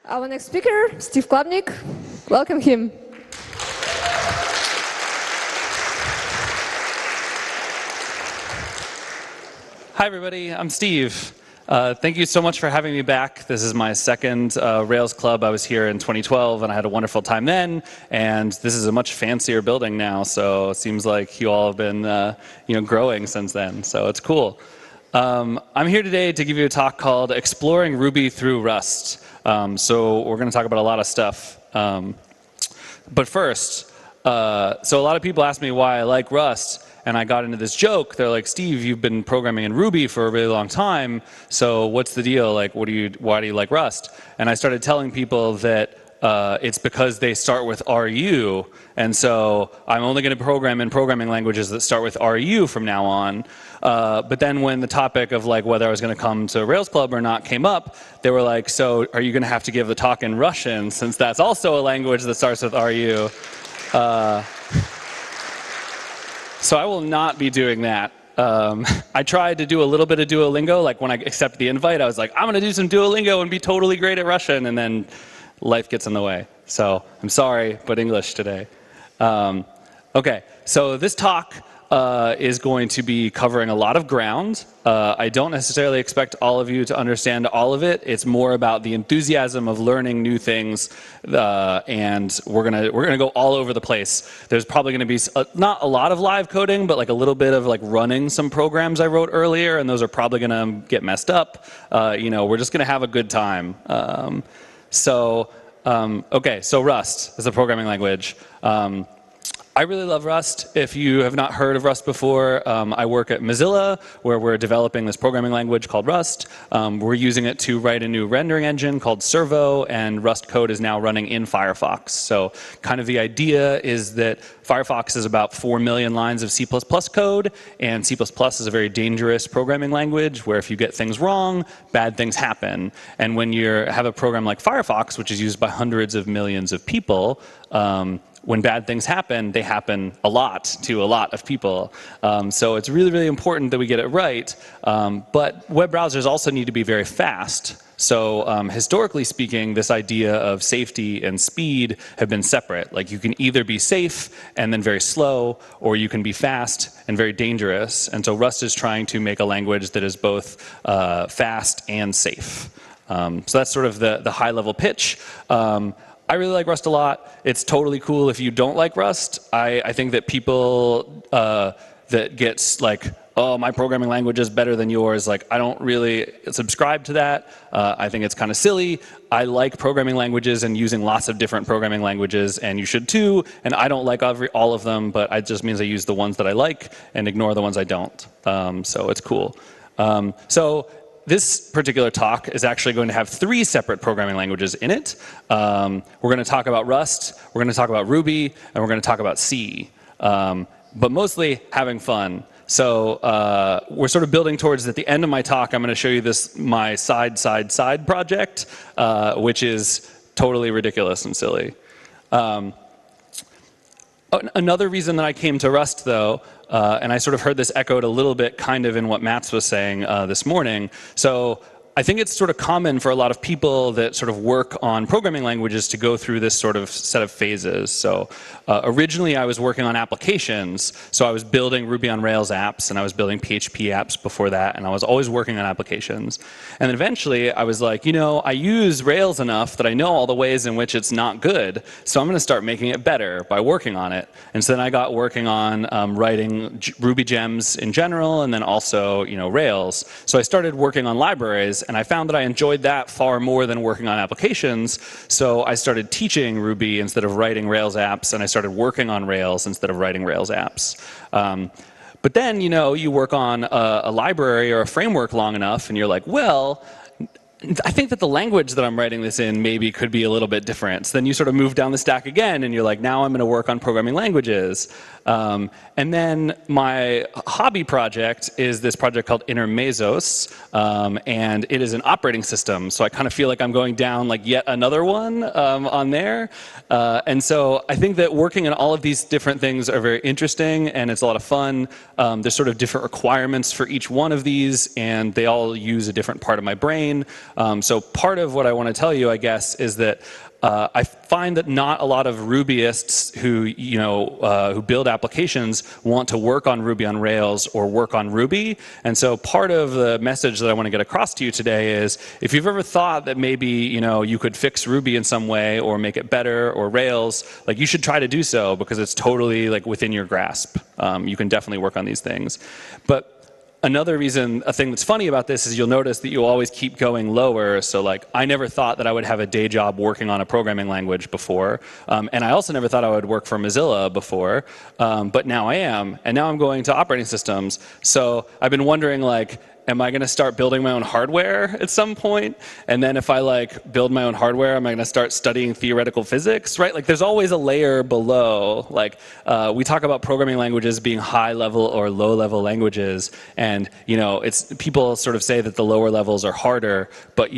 Our next speaker, Steve Klabnik. Welcome him. Hi, everybody. I'm Steve. Thank you so much for having me back. This is my second RailsClub. I was here in 2012, and I had a wonderful time then. And this is a much fancier building now, so it seems like you all have been growing since then. So it's cool. I'm here today to give you a talk called Exploring Ruby Through Rust. So we're going to talk about a lot of stuff. But first, so a lot of people ask me why I like Rust. And I got into this joke. They're like, Steve, you've been programming in Ruby for a really long time. So what's the deal? Like, why do you like Rust? And I started telling people that it's because they start with RU. And so I'm only going to program in programming languages that start with RU from now on. But then when the topic of like whether I was going to come to RailsClub or not came up, they were like, so are you going to have to give the talk in Russian since that's also a language that starts with RU? So I will not be doing that. I tried to do a little bit of Duolingo. Like when I accepted the invite, I was like, I'm going to do some Duolingo and be totally great at Russian. And then life gets in the way. So I'm sorry, but English today. OK, so this talk is going to be covering a lot of ground. I don't necessarily expect all of you to understand all of it. It's more about the enthusiasm of learning new things, and we're gonna go all over the place. There's probably gonna be not a lot of live coding, but like a little bit of like running some programs I wrote earlier, and those are probably gonna get messed up. We're just gonna have a good time. OK, so Rust is a programming language. I really love Rust. If you have not heard of Rust before, I work at Mozilla, where we're developing this programming language called Rust. We're using it to write a new rendering engine called Servo, and Rust code is now running in Firefox. So kind of the idea is that Firefox is about 4 million lines of C++ code, and C++ is a very dangerous programming language where if you get things wrong, bad things happen. And when you have a program like Firefox, which is used by hundreds of millions of people, when bad things happen, they happen a lot to a lot of people. So it's really, really important that we get it right. But web browsers also need to be very fast. So historically speaking, this idea of safety and speed have been separate. Like you can either be safe and then very slow, or you can be fast and very dangerous. And so Rust is trying to make a language that is both fast and safe. So that's sort of the high-level pitch. I really like Rust a lot. It's totally cool if you don't like Rust. I think that people that gets like, oh, my programming language is better than yours, like I don't really subscribe to that. I think it's kind of silly. I like programming languages and using lots of different programming languages, and you should too. And I don't like all of them, but it just means I use the ones that I like and ignore the ones I don't. So it's cool. This particular talk is actually going to have 3 separate programming languages in it. We're going to talk about Rust, we're going to talk about Ruby, and we're going to talk about C. But mostly having fun. So we're sort of building towards, at the end of my talk, I'm going to show you my side project, which is totally ridiculous and silly. Another reason that I came to Rust, though, and I sort of heard this echoed a little bit kind of in what Mats was saying this morning. So I think it's sort of common for a lot of people that sort of work on programming languages to go through this sort of set of phases. So originally I was working on applications. So I was building Ruby on Rails apps, and I was building PHP apps before that, and I was always working on applications. And then eventually I was like, I use Rails enough that I know all the ways in which it's not good. So I'm going to start making it better by working on it. And so then I got working on writing Ruby gems in general, and then also Rails. So I started working on libraries, and I found that I enjoyed that far more than working on applications. So I started teaching Ruby instead of writing Rails apps, and I started working on Rails instead of writing Rails apps. But then, you work on a library or a framework long enough, and you're like, well, I think that the language that I'm writing this in maybe could be a little bit different. So then you sort of move down the stack again, and you're like, now I'm going to work on programming languages. And then my hobby project is this project called Intermezos, and it is an operating system. So I kind of feel like I'm going down like yet another one on there. And so I think that working on all of these different things are very interesting, and it's a lot of fun. There's sort of different requirements for each one of these, and they all use a different part of my brain. So part of what I want to tell you, I guess, is that I find that not a lot of Rubyists who build applications want to work on Ruby on Rails or work on Ruby. And so part of the message that I want to get across to you today is, if you've ever thought that maybe you could fix Ruby in some way or make it better, or Rails, like, you should try to do so, because it's totally like within your grasp. You can definitely work on these things. But another reason, a thing that's funny about this, is you'll notice that you'll always keep going lower. So like, I never thought that I would have a day job working on a programming language before. And I also never thought I would work for Mozilla before. But now I am. And now I'm going to operating systems. So I've been wondering, like, am I going to start building my own hardware at some point? And then if I like build my own hardware, am I going to start studying theoretical physics, right? Like, there's always a layer below. Like, we talk about programming languages being high level or low level languages. And, people sort of say that the lower levels are harder, but,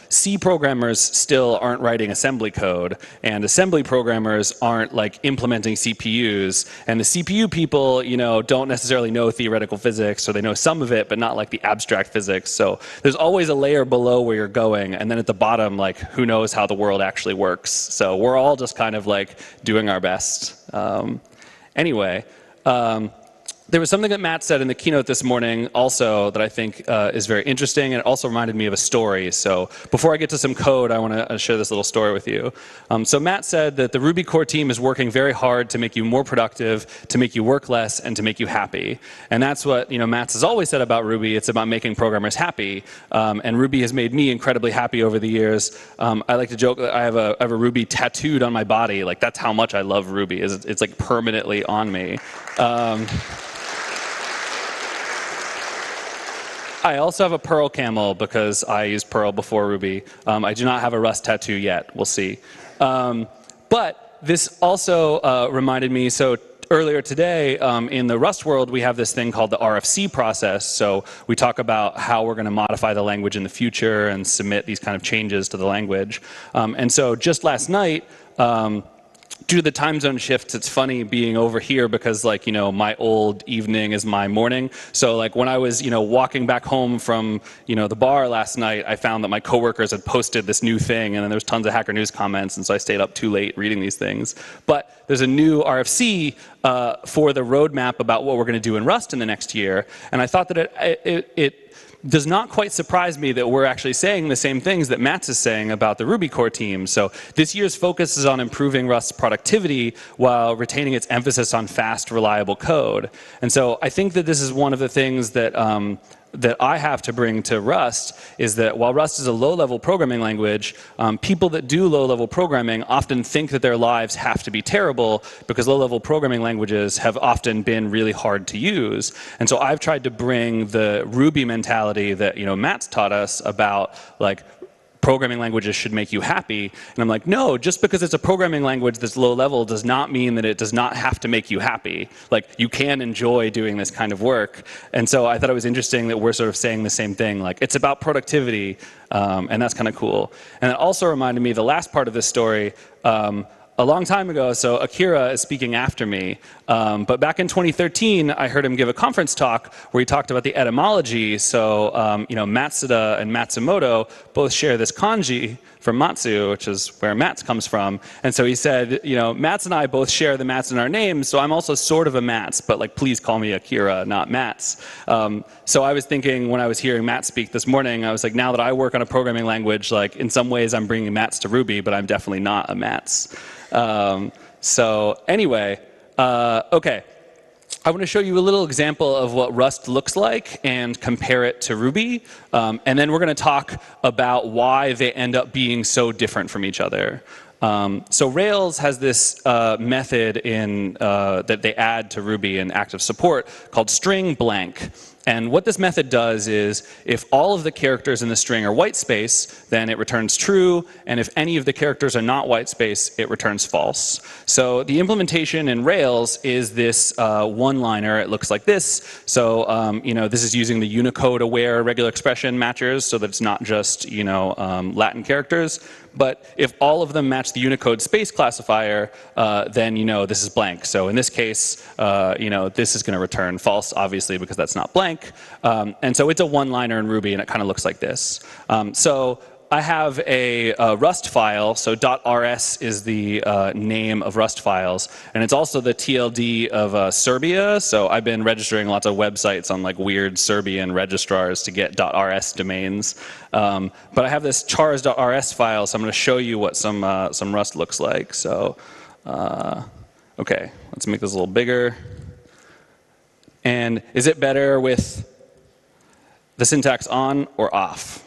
C programmers still aren't writing assembly code, and assembly programmers aren't like implementing CPUs. And the CPU people, don't necessarily know theoretical physics, or they know some of it, but not like the abstract physics. So there's always a layer below where you're going, and then at the bottom, like, who knows how the world actually works. So we're all just kind of like doing our best. Anyway, there was something that Matt said in the keynote this morning also that I think is very interesting, and it also reminded me of a story. So before I get to some code, I want to share this little story with you. So Matt said that the Ruby core team is working very hard to make you more productive, to make you work less, and to make you happy. And that's what Matt has always said about Ruby. It's about making programmers happy. And Ruby has made me incredibly happy over the years. I like to joke that I have a Ruby tattooed on my body. Like, that's how much I love Ruby. It's like permanently on me. I also have a Perl camel because I used Perl before Ruby. I do not have a Rust tattoo yet. We'll see. But this also reminded me, so earlier today, in the Rust world, we have this thing called the RFC process. So we talk about how we're going to modify the language in the future and submit these kind of changes to the language. And so just last night, due to the time zone shifts, it's funny being over here because, like, my old evening is my morning. So like, when I was, walking back home from, the bar last night, I found that my coworkers had posted this new thing, and then there was tons of Hacker News comments, and so I stayed up too late reading these things. But there's a new RFC for the roadmap about what we're going to do in Rust in the next year, and I thought that it does not quite surprise me that we're actually saying the same things that Matt is saying about the Ruby core team. So this year's focus is on improving Rust's productivity while retaining its emphasis on fast, reliable code. And so I think that this is one of the things that that I have to bring to Rust, is that while Rust is a low-level programming language, people that do low-level programming often think that their lives have to be terrible because low-level programming languages have often been really hard to use. And so I've tried to bring the Ruby mentality that Matt's taught us about, like, programming languages should make you happy. And I'm like, no, just because it's a programming language that's low level does not mean that it does not have to make you happy. Like, you can enjoy doing this kind of work. And so I thought it was interesting that we're sort of saying the same thing. Like, it's about productivity, and that's kind of cool. And it also reminded me, the last part of this story, a long time ago, so Akira is speaking after me, but back in 2013, I heard him give a conference talk where he talked about the etymology. So, Matsuda and Matsumoto both share this kanji from Matsu, which is where Mats comes from. And so he said, Mats and I both share the Mats in our names, so I'm also sort of a Mats, but like, please call me Akira, not Mats. So I was thinking, when I was hearing Matt speak this morning, I was like, now that I work on a programming language, like, in some ways I'm bringing Mats to Ruby, but I'm definitely not a Mats. So anyway, okay. I want to show you a little example of what Rust looks like and compare it to Ruby. And then we're going to talk about why they end up being so different from each other. So Rails has this method that they add to Ruby in active support called string blank. And what this method does is, if all of the characters in the string are white space, then it returns true. And if any of the characters are not white space, it returns false. So the implementation in Rails is this one-liner. It looks like this. So this is using the Unicode-aware regular expression matchers, so that it's not just Latin characters. But if all of them match the Unicode space classifier, then this is blank. So in this case, this is going to return false, obviously, because that's not blank. blank. And so it's a one-liner in Ruby, and it kind of looks like this. So I have a Rust file, so .rs is the name of Rust files, and it's also the TLD of Serbia, so I've been registering lots of websites on like weird Serbian registrars to get .rs domains. But I have this chars.rs file, so I'm going to show you what some Rust looks like. So, okay, let's make this a little bigger. And is it better with the syntax on or off?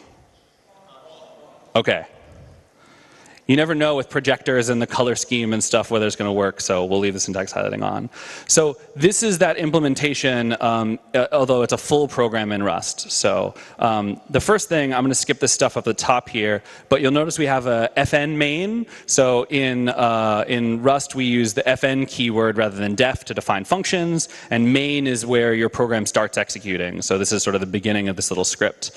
Okay. You never know with projectors and the color scheme and stuff whether it's going to work, so we'll leave the syntax highlighting on. So this is that implementation, although it's a full program in Rust. So the first thing, I'm going to skip this stuff up the top here, but you'll notice we have a fn main. So in Rust, we use the fn keyword rather than def to define functions, and main is where your program starts executing. So this is sort of the beginning of this little script.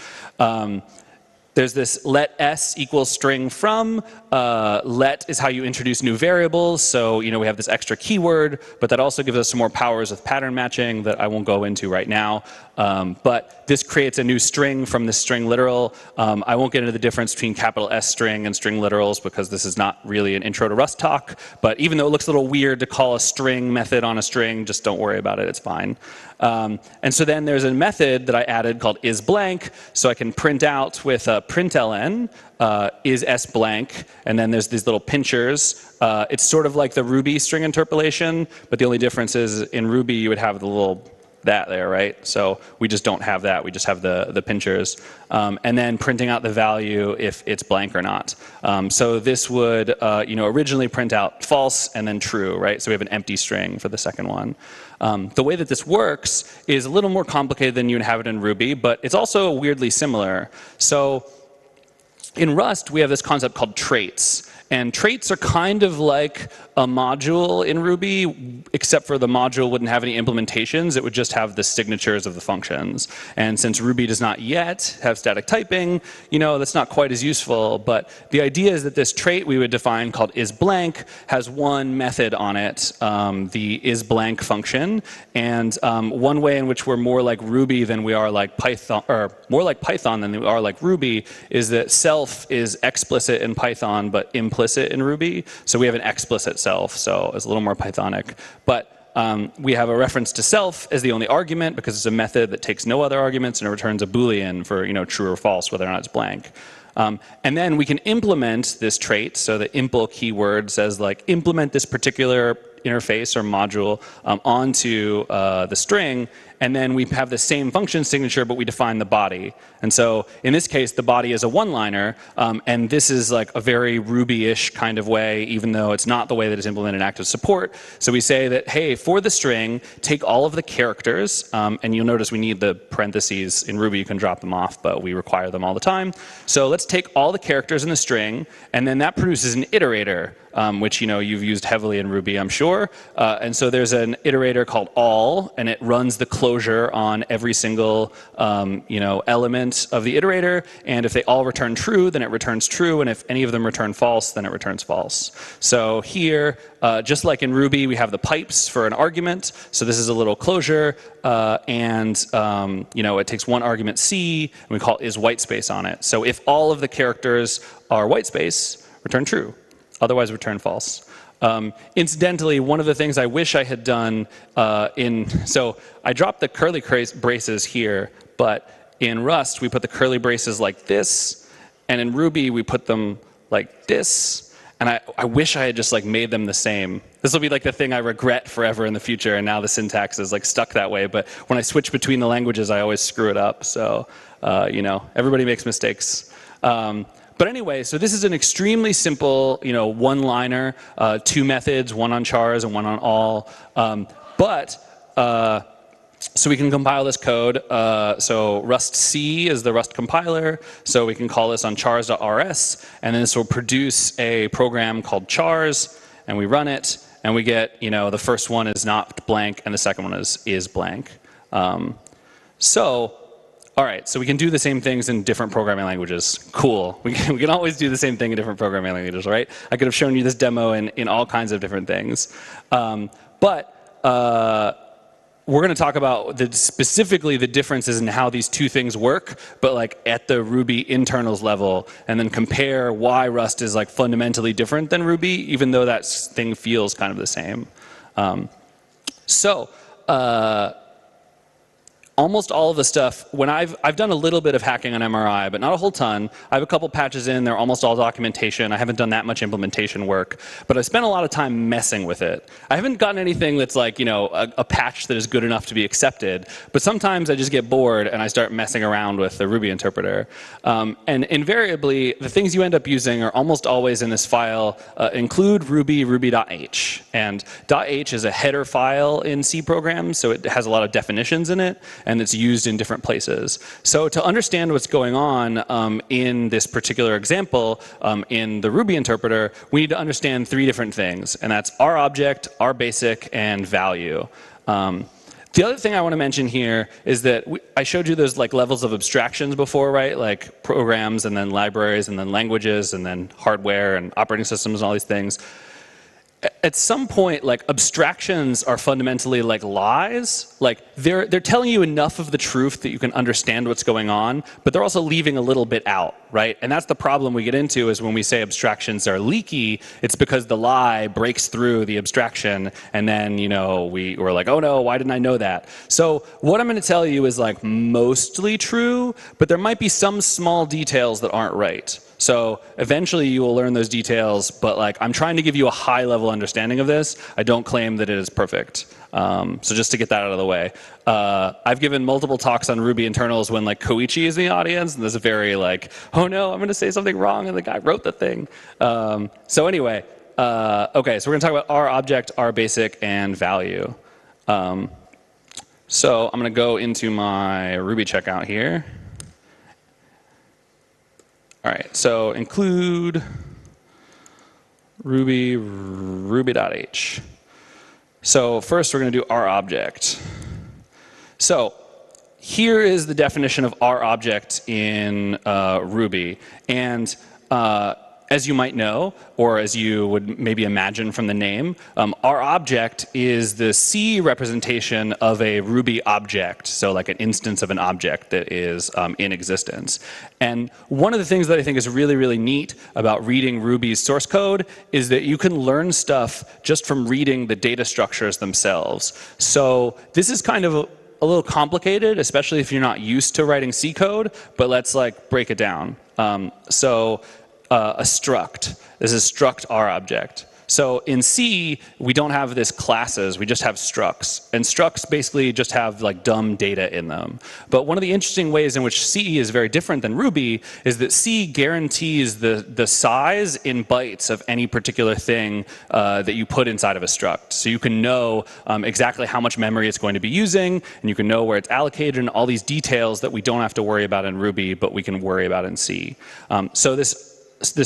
There's this let s equals string from. Let is how you introduce new variables. So we have this extra keyword, but that also gives us some more powers with pattern matching that I won't go into right now. But this creates a new string from this string literal. I won't get into the difference between capital S string and string literals because this is not really an intro to Rust talk. But even though it looks a little weird to call a string method on a string, just don't worry about it. It's fine. And so then there's a method that I added called isBlank. So I can print out with println is s blank, and then there's these little pinchers. It's sort of like the Ruby string interpolation, but the only difference is in Ruby you would have the little that there, right? So we just don't have that. We just have the pinchers. And then printing out the value if it's blank or not. So this would originally print out false and then true, right? So we have an empty string for the second one. The way that this works is a little more complicated than you'd have it in Ruby, but it's also weirdly similar. So in Rust, we have this concept called traits. And traits are kind of like a module in Ruby, except for the module wouldn't have any implementations. It would just have the signatures of the functions. And since Ruby does not yet have static typing, that's not quite as useful. But the idea is that this trait we would define called isBlank has one method on it, the isBlank function. And one way in which we're more like Ruby than we are like Python, or more like Python than we are like Ruby, is that self is explicit in Python, but implicit in Ruby. So we have an explicit self, so it's a little more Pythonic. But we have a reference to self as the only argument because it's a method that takes no other arguments and it returns a Boolean for true or false, whether or not it's blank. And then we can implement this trait. So the impl keyword says like implement this particular interface or module onto the string, and then we have the same function signature, but we define the body. And so in this case, the body is a one-liner, and this is like a very Ruby-ish kind of way, even though it's not the way that it's implemented in active support. So we say that, hey, for the string, take all of the characters, and you'll notice we need the parentheses. In Ruby, you can drop them off, but we require them all the time. So let's take all the characters in the string, and then that produces an iterator, which you've used heavily in Ruby, I'm sure. And so there's an iterator called all, and it runs the closure on every single element of the iterator. And if they all return true, then it returns true. And if any of them return false, then it returns false. So here, just like in Ruby, we have the pipes for an argument. So this is a little closure, and it takes one argument C, and we call is whitespace on it. So if all of the characters are whitespace, return true. Otherwise, return false. Incidentally, one of the things I wish I had done so I dropped the curly braces here, but in Rust, we put the curly braces like this, and in Ruby, we put them like this. And I wish I had just like made them the same. This will be like the thing I regret forever in the future, and now the syntax is like stuck that way. But when I switch between the languages, I always screw it up. So, everybody makes mistakes. But anyway, so this is an extremely simple, one-liner, two methods, one on chars and one on all. So we can compile this code. So Rust C is the Rust compiler. So we can call this on chars.rs, and then this will produce a program called chars, and we run it, and we get, the first one is not blank, and the second one is blank. All right, so we can do the same things in different programming languages. Cool. We can always do the same thing in different programming languages, right? I could have shown you this demo in all kinds of different things. we're going to talk about specifically the differences in how these two things work, but like at the Ruby internals level, and then compare why Rust is like fundamentally different than Ruby, even though that thing feels kind of the same. Almost all of the stuff, when I've done a little bit of hacking on MRI, but not a whole ton. I have a couple patches in, they're almost all documentation. I haven't done that much implementation work, but I spent a lot of time messing with it. I haven't gotten anything that's like, you know, a patch that is good enough to be accepted, but sometimes I just get bored and I start messing around with the Ruby interpreter. And invariably, the things you end up using are almost always in this file, include Ruby, ruby.h. And .h is a header file in C programs, so it has a lot of definitions in it, and it's used in different places. So to understand what's going on in this particular example, in the Ruby interpreter, we need to understand three different things, and that's RObject, RBasic, and value. The other thing I want to mention here is that I showed you those like levels of abstractions before, right? Like programs, and then libraries, and then languages, and then hardware, and operating systems, and all these things. At some point, like abstractions are fundamentally like lies. Like they're telling you enough of the truth that you can understand what's going on, but they're also leaving a little bit out, right? And that's the problem we get into is when we say abstractions are leaky, it's because the lie breaks through the abstraction, and then you know we're like, oh no, why didn't I know that? So what I'm going to tell you is like mostly true, but there might be some small details that aren't right. So eventually you will learn those details, but like I'm trying to give you a high level understanding of this. I don't claim that it is perfect. So just to get that out of the way. I've given multiple talks on Ruby internals when like Koichi is in the audience, and there's a very like, oh no, I'm going to say something wrong, and the guy wrote the thing. So anyway, okay, so we're going to talk about RObject, RBasic, and value. So I'm going to go into my Ruby checkout here. All right, so include Ruby, ruby.h. So first we're going to do RObject. So here is the definition of RObject in Ruby. And as you might know, or as you would maybe imagine from the name, RObject is the C representation of a Ruby object, so like an instance of an object that is in existence. And one of the things that I think is really, really neat about reading Ruby's source code is that you can learn stuff just from reading the data structures themselves. So this is kind of a little complicated, especially if you're not used to writing C code, but let's like break it down. A struct. This is struct RObject. So in C, we don't have this classes, we just have structs. And structs basically just have like dumb data in them. But one of the interesting ways in which C is very different than Ruby is that C guarantees the size in bytes of any particular thing that you put inside of a struct. So you can know exactly how much memory it's going to be using, and you can know where it's allocated, and all these details that we don't have to worry about in Ruby, but we can worry about in C. So this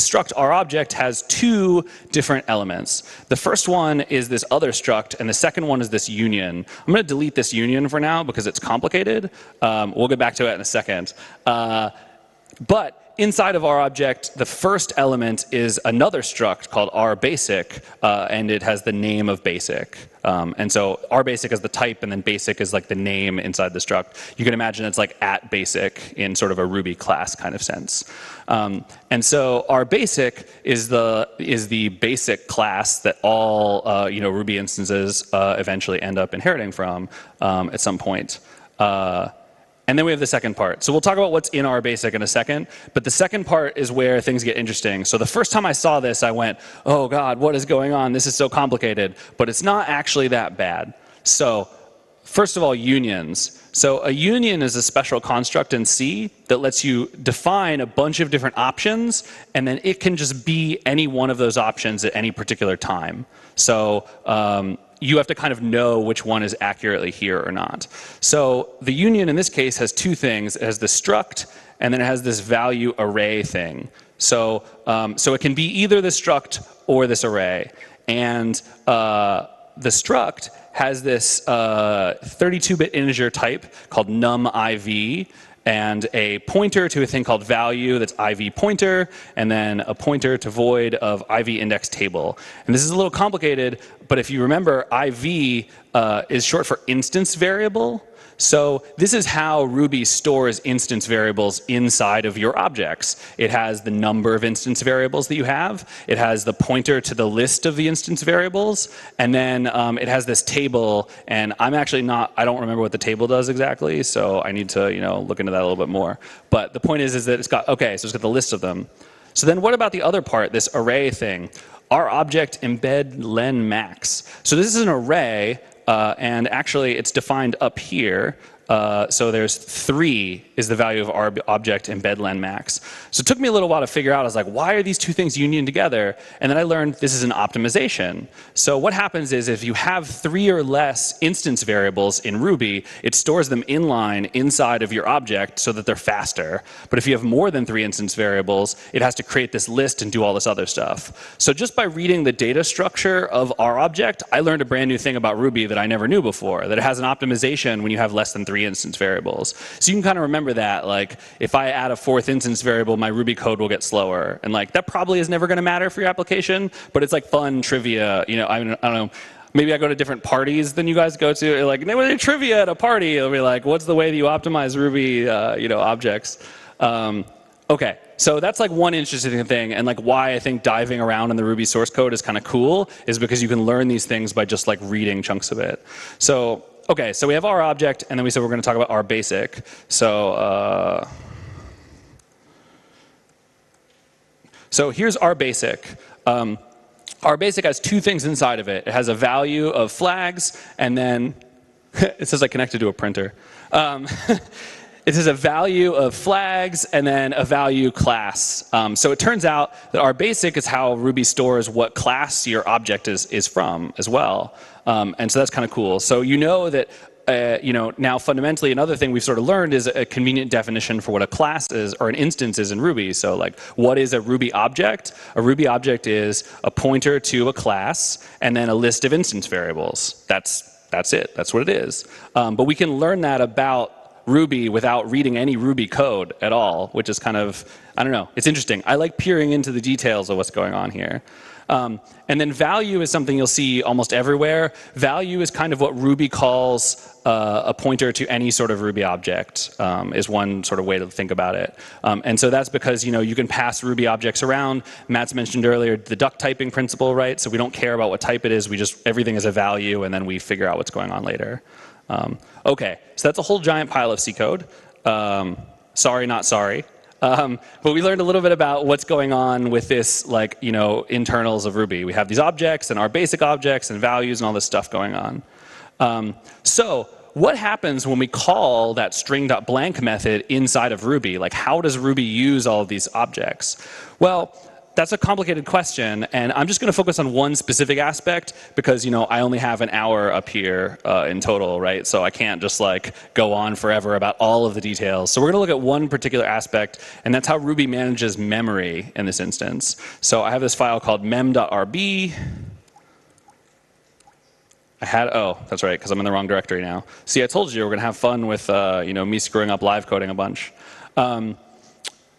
struct RObject has two different elements. The first one is this other struct, and the second one is this union. I'm going to delete this union for now because it's complicated. We'll get back to it in a second. But inside of RObject, the first element is another struct called RBasic, and it has the name of basic. And so RBasic is the type, and then basic is like the name inside the struct. You can imagine it's like @basic in sort of a Ruby class kind of sense. And so RBasic is the basic class that all Ruby instances eventually end up inheriting from at some point. And then we have the second part. So we'll talk about what's in RBasic in a second. But the second part is where things get interesting. So the first time I saw this, I went, oh God, what is going on? This is so complicated. But it's not actually that bad. So first of all, unions. So a union is a special construct in C that lets you define a bunch of different options, and then it can just be any one of those options at any particular time. So you have to kind of know which one is accurately here or not. So the union in this case has two things. It has the struct, and then it has this value array thing. So it can be either the struct or this array. And the struct has this 32-bit integer type called numiv, and a pointer to a thing called value that's IV pointer, and then a pointer to void of IV index table. And this is a little complicated, but if you remember, IV is short for instance variable. So this is how Ruby stores instance variables inside of your objects. It has the number of instance variables that you have. It has the pointer to the list of the instance variables. And then it has this table. And I don't remember what the table does exactly. So I need to look into that a little bit more. But the point is that it's got the list of them. So then what about the other part, this array thing? Our object embed len max. So this is an array. And actually, it's defined up here. So there's 3 is the value of our object embed len max. So it took me a little while to figure out. I was like, why are these two things union together? And then I learned this is an optimization. So what happens is if you have 3 or less instance variables in Ruby, it stores them inline inside of your object so that they're faster. But if you have more than 3 instance variables, it has to create this list and do all this other stuff. So just by reading the data structure of our object, I learned a brand new thing about Ruby that I never knew before, that it has an optimization when you have less than 3 instance variables. So you can kind of remember that, like, if I add a 4th instance variable, my Ruby code will get slower. And like, that probably is never going to matter for your application, but it's like fun trivia. I don't know. Maybe I go to different parties than you guys go to. Like, they were trivia at a party. It'll be like, what's the way that you optimize Ruby, objects? Okay, so that's like one interesting thing, and like why I think diving around in the Ruby source code is kind of cool is because you can learn these things by just like reading chunks of it. So, okay, so we have our object, and then we said we're going to talk about our basic. So, so here's our basic. Our basic has 2 things inside of it. It has a value of flags, and then it says I connected to a printer. It has a value of flags and then a value class. So it turns out that our basic is how Ruby stores what class your object is from as well. And so that's kind of cool. So that now fundamentally another thing we've sort of learned is a convenient definition for what a class is or an instance is in Ruby. So like, what is a Ruby object? A Ruby object is a pointer to a class and then a list of instance variables. That's it. That's what it is. But we can learn that about Ruby without reading any Ruby code at all, which is kind of, I don't know, it's interesting. I like peering into the details of what's going on here. And then value is something you'll see almost everywhere. Value is kind of what Ruby calls a pointer to any sort of Ruby object, is one sort of way to think about it. And so that's because you can pass Ruby objects around. Matt's mentioned earlier the duck typing principle, right? So we don't care about what type it is. Everything is a value, and then we figure out what's going on later. Okay, so that's a whole giant pile of C code. Sorry, not sorry. But we learned a little bit about what's going on with this, like, internals of Ruby. We have these objects and our basic objects and values and all this stuff going on. So what happens when we call that string.blank method inside of Ruby? Like, how does Ruby use all of these objects? Well, that's a complicated question, and I'm just going to focus on one specific aspect because, I only have an hour up here in total, right? So I can't just like go on forever about all of the details. So we're going to look at one particular aspect, and that's how Ruby manages memory in this instance. So I have this file called mem.rb. Oh, that's right, because I'm in the wrong directory now. See, I told you we're going to have fun with, me screwing up live coding a bunch.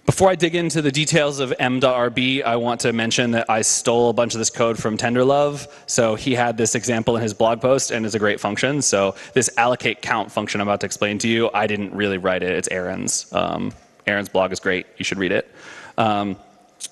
Before I dig into the details of m.rb, I want to mention that I stole a bunch of this code from Tenderlove. So he had this example in his blog post, and it's a great function. So this allocatecount function I'm about to explain to you, I didn't really write it. It's Aaron's. Aaron's blog is great. You should read it.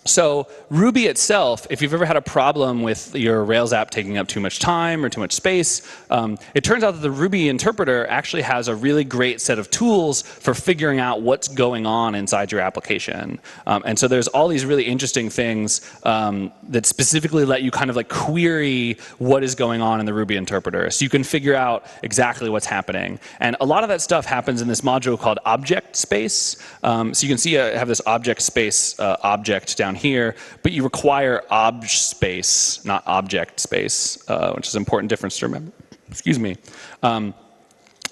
So Ruby itself, if you've ever had a problem with your Rails app taking up too much time or too much space, it turns out that the Ruby interpreter actually has a really great set of tools for figuring out what's going on inside your application. And so there's all these really interesting things that specifically let you kind of like query what is going on in the Ruby interpreter. So you can figure out exactly what's happening. And a lot of that stuff happens in this module called object space. So you can see I have this object space object down here, but you require obj space, not object space, which is an important difference to remember. Excuse me.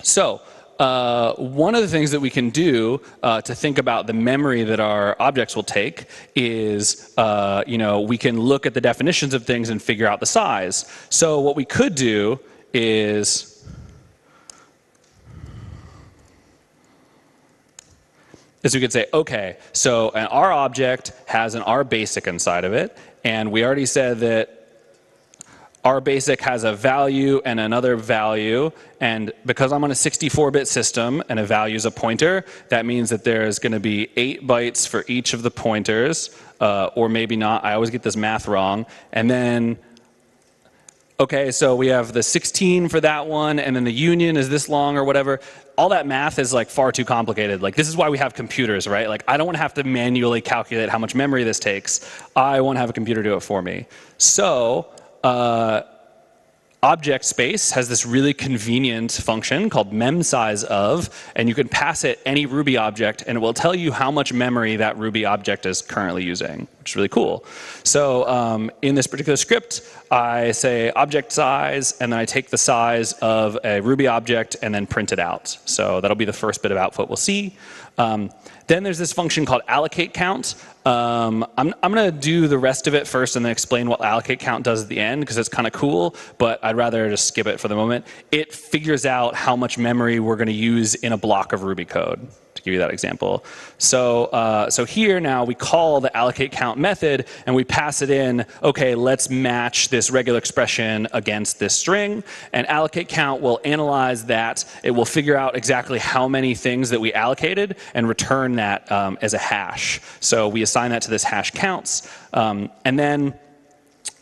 So one of the things that we can do to think about the memory that our objects will take is, we can look at the definitions of things and figure out the size. So what we could do is is we could say, okay, so an R object has an R basic inside of it, and we already said that R basic has a value and another value, and because I'm on a 64-bit system and a value is a pointer, that means that there's going to be 8 bytes for each of the pointers, or maybe not. I always get this math wrong. And then, okay, so we have the 16 for that one, and then the union is this long or whatever. All that math is like far too complicated. Like, this is why we have computers, right? Like, I don't want to have to manually calculate how much memory this takes. I want to have a computer do it for me. So object space has this really convenient function called memSizeOf, and you can pass it any Ruby object, and it will tell you how much memory that Ruby object is currently using, which is really cool. So in this particular script, I say object size, and then I take the size of a Ruby object and then print it out. So that'll be the first bit of output we'll see. Then there's this function called allocatecount. I'm going to do the rest of it first and then explain what allocatecount does at the end, because it's kind of cool, but I'd rather just skip it for the moment. It figures out how much memory we're going to use in a block of Ruby code, to give you that example. So, so here now we call the allocatecount method and we pass it in, okay, let's match this regular expression against this string, and allocatecount will analyze that. It will figure out exactly how many things that we allocated and return that as a hash. So we assign that to this hash counts, and then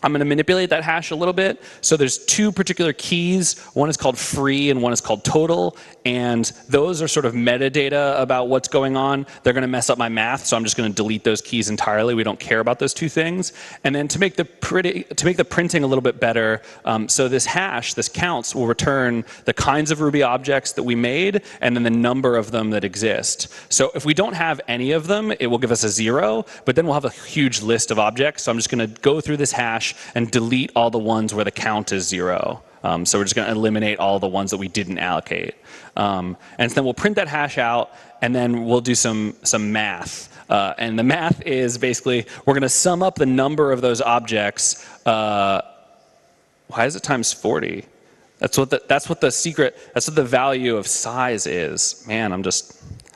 I'm going to manipulate that hash a little bit. So there's 2 particular keys. One is called free and one is called total. And those are sort of metadata about what's going on. They're going to mess up my math, so I'm just going to delete those keys entirely. We don't care about those 2 things. And then to make the printing a little bit better, so this hash, this counts, will return the kinds of Ruby objects that we made and then the number of them that exist. So if we don't have any of them, it will give us a 0, but then we'll have a huge list of objects. So I'm just going to go through this hash and delete all the ones where the count is 0. So we're just going to eliminate all the ones that we didn't allocate. And then we'll print that hash out, and then we'll do some math. And the math is basically, we're going to sum up the number of those objects. Why is it times 40? That's what the value of size is. Man,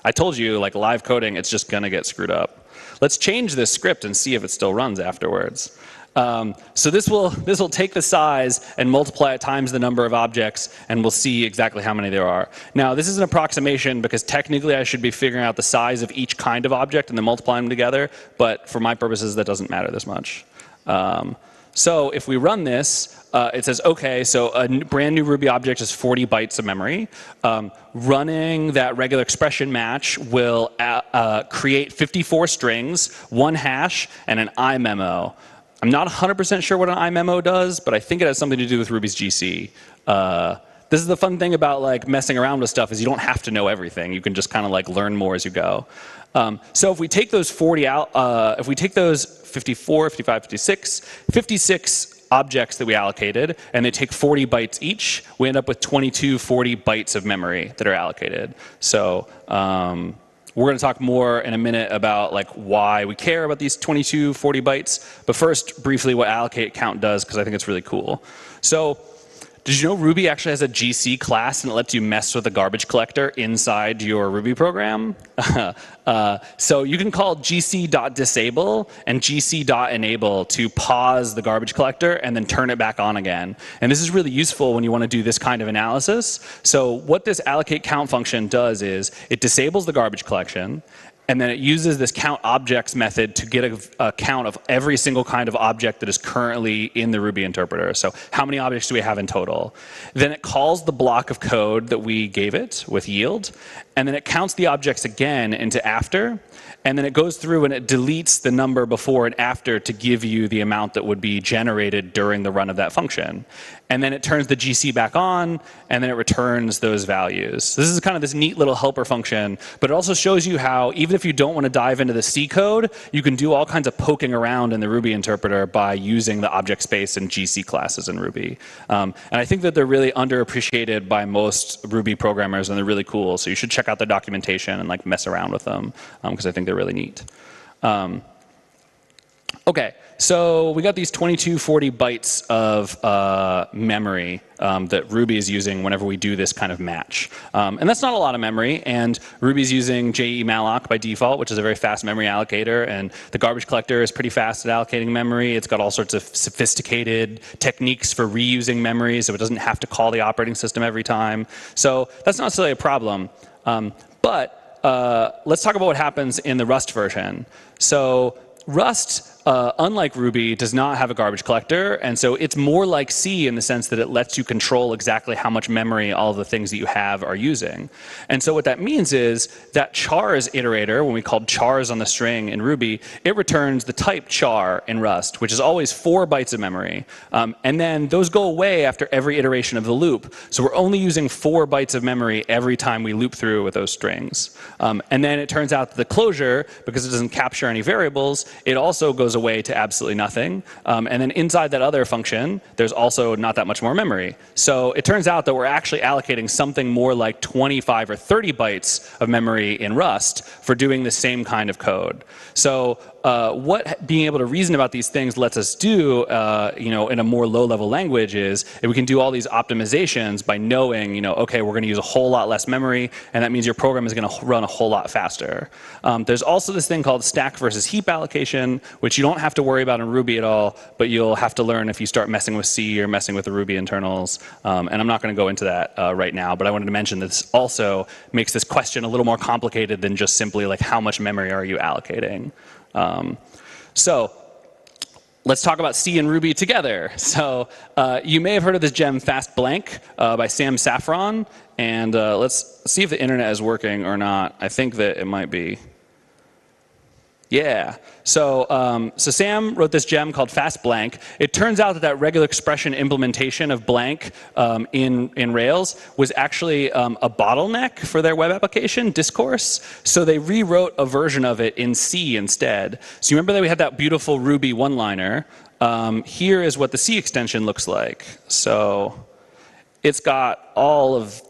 I told you, like live coding, it's just going to get screwed up. Let's change this script and see if it still runs afterwards. So this will take the size and multiply it times the number of objects, and we'll see exactly how many there are. Now, this is an approximation because technically I should be figuring out the size of each kind of object and then multiplying them together, but for my purposes that doesn't matter this much. So if we run this, it says, okay, so a brand new Ruby object is 40 bytes of memory. Running that regular expression match will create 54 strings, 1 hash, and an imemo. I'm not 100% sure what an imemo does, but I think it has something to do with Ruby's GC. This is the fun thing about like messing around with stuff, is you don't have to know everything. You can just kind of like learn more as you go. So if we take those 40 out, if we take those 54, 55, 56 objects that we allocated, and they take 40 bytes each, we end up with 40 bytes of memory that are allocated. So we're going to talk more in a minute about like why we care about these 40 bytes. But first, briefly, what allocatecount does, because I think it's really cool. So did you know Ruby actually has a GC class, and it lets you mess with the garbage collector inside your Ruby program? So you can call gc.disable and gc.enable to pause the garbage collector and then turn it back on again. And this is really useful when you want to do this kind of analysis. So what this allocatecount function does is it disables the garbage collection, and then it uses this count objects method to get a count of every single kind of object that is currently in the Ruby interpreter. So how many objects do we have in total? Then it calls the block of code that we gave it with yield, and then it counts the objects again into after, and then it goes through and it deletes the number before and after to give you the amount that would be generated during the run of that function. And then it turns the GC back on, and then it returns those values. So this is kind of this neat little helper function, but it also shows you how, even if you don't want to dive into the C code, you can do all kinds of poking around in the Ruby interpreter by using the object space and GC classes in Ruby. And I think that they're really underappreciated by most Ruby programmers, and they're really cool. So you should check out their documentation and like mess around with them, because I think they're really neat. OK, so we got these 2240 bytes of memory that Ruby is using whenever we do this kind of match. And that's not a lot of memory. And Ruby's using JE-malloc by default, which is a very fast memory allocator. And the garbage collector is pretty fast at allocating memory. It's got all sorts of sophisticated techniques for reusing memory, so it doesn't have to call the operating system every time. So that's not necessarily a problem. But let's talk about what happens in the Rust version. So Rust, unlike Ruby, does not have a garbage collector, and so it's more like C in the sense that it lets you control exactly how much memory all of the things that you have are using. And so what that means is that chars iterator, when we called chars on the string in Ruby, it returns the type char in Rust, which is always 4 bytes of memory. And then those go away after every iteration of the loop. So we're only using 4 bytes of memory every time we loop through with those strings. And then it turns out that the closure, because it doesn't capture any variables, it also goes away to absolutely nothing. And then inside that other function, there's also not that much more memory. So it turns out that we're actually allocating something more like 25 or 30 bytes of memory in Rust for doing the same kind of code. So what being able to reason about these things lets us do, in a more low-level language is that we can do all these optimizations by knowing, OK, we're going to use a whole lot less memory, and that means your program is going to run a whole lot faster. There's also this thing called stack versus heap allocation, which you don't have to worry about in Ruby at all, but you'll have to learn if you start messing with C or messing with the Ruby internals. And I'm not going to go into that right now, but I wanted to mention that this also makes this question a little more complicated than just simply like how much memory are you allocating. So let's talk about C and Ruby together. So you may have heard of this gem fatblank by Sam Saffron. And let's see if the internet is working or not. I think that it might be. Yeah. So Sam wrote this gem called fatblank. It turns out that regular expression implementation of blank in Rails was actually a bottleneck for their web application, Discourse. So they rewrote a version of it in C instead. So you remember that we had that beautiful Ruby one-liner. Here is what the C extension looks like. So it's got all of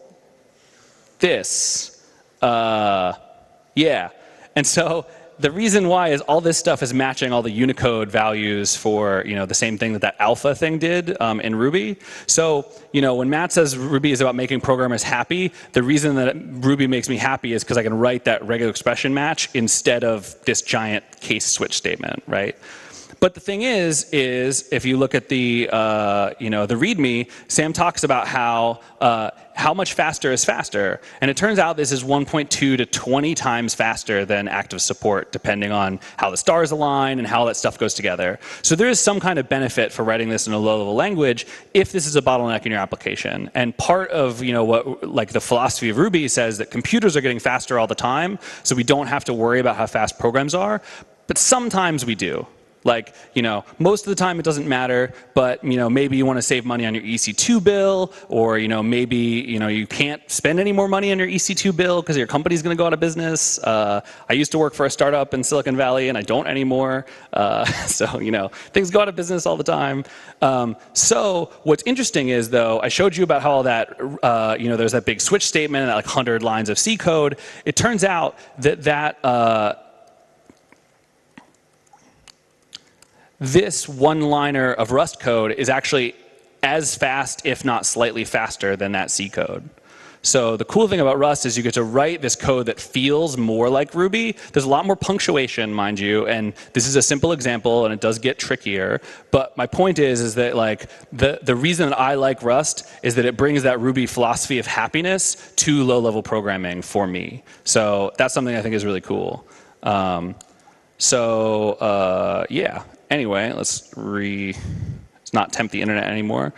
this. Yeah. And so the reason why is all this stuff is matching all the Unicode values for the same thing that alpha thing did in Ruby. So when Matt says Ruby is about making programmers happy, the reason that Ruby makes me happy is because I can write that regular expression match instead of this giant case switch statement, right? But the thing is if you look at the the README, Sam talks about how much faster is faster, and it turns out this is 1.2 to 20 times faster than active support, depending on how the stars align and how that stuff goes together. So there is some kind of benefit for writing this in a low-level language if this is a bottleneck in your application. And part of what like the philosophy of Ruby says that computers are getting faster all the time, so we don't have to worry about how fast programs are. But sometimes we do. Like, most of the time it doesn't matter, but, maybe you want to save money on your EC2 bill, or, maybe, you can't spend any more money on your EC2 bill because your company's going to go out of business. I used to work for a startup in Silicon Valley, and I don't anymore. So, things go out of business all the time. So what's interesting is, though, I showed you about how all that, there's that big switch statement and that like 100 lines of C code. It turns out that this one-liner of Rust code is actually as fast, if not slightly faster, than that C code. So the cool thing about Rust is you get to write this code that feels more like Ruby. There's a lot more punctuation, mind you, and this is a simple example, and it does get trickier. But my point is that like the reason that I like Rust is that it brings that Ruby philosophy of happiness to low-level programming for me. So that's something I think is really cool. Yeah. Anyway, let's not tempt the internet anymore.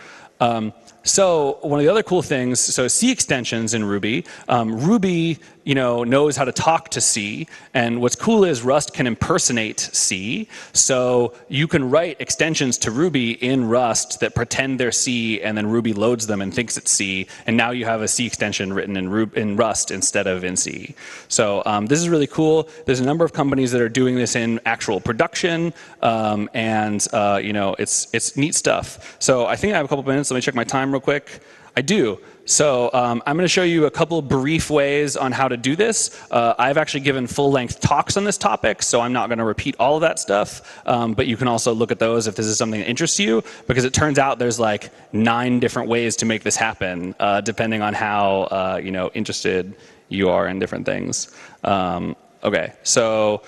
So one of the other cool things, so C extensions in Ruby, Ruby knows how to talk to C, and what's cool is Rust can impersonate C, so you can write extensions to Ruby in Rust that pretend they're C, and then Ruby loads them and thinks it's C, and now you have a C extension written in Rust instead of in C. So this is really cool. There's a number of companies that are doing this in actual production, and it's neat stuff. So I think I have a couple minutes. Let me check my time real quick. I do. So I'm going to show you a couple brief ways on how to do this. I've actually given full-length talks on this topic, so I'm not going to repeat all of that stuff. But you can also look at those if this is something that interests you, because it turns out there's like 9 different ways to make this happen, depending on how interested you are in different things. OK, so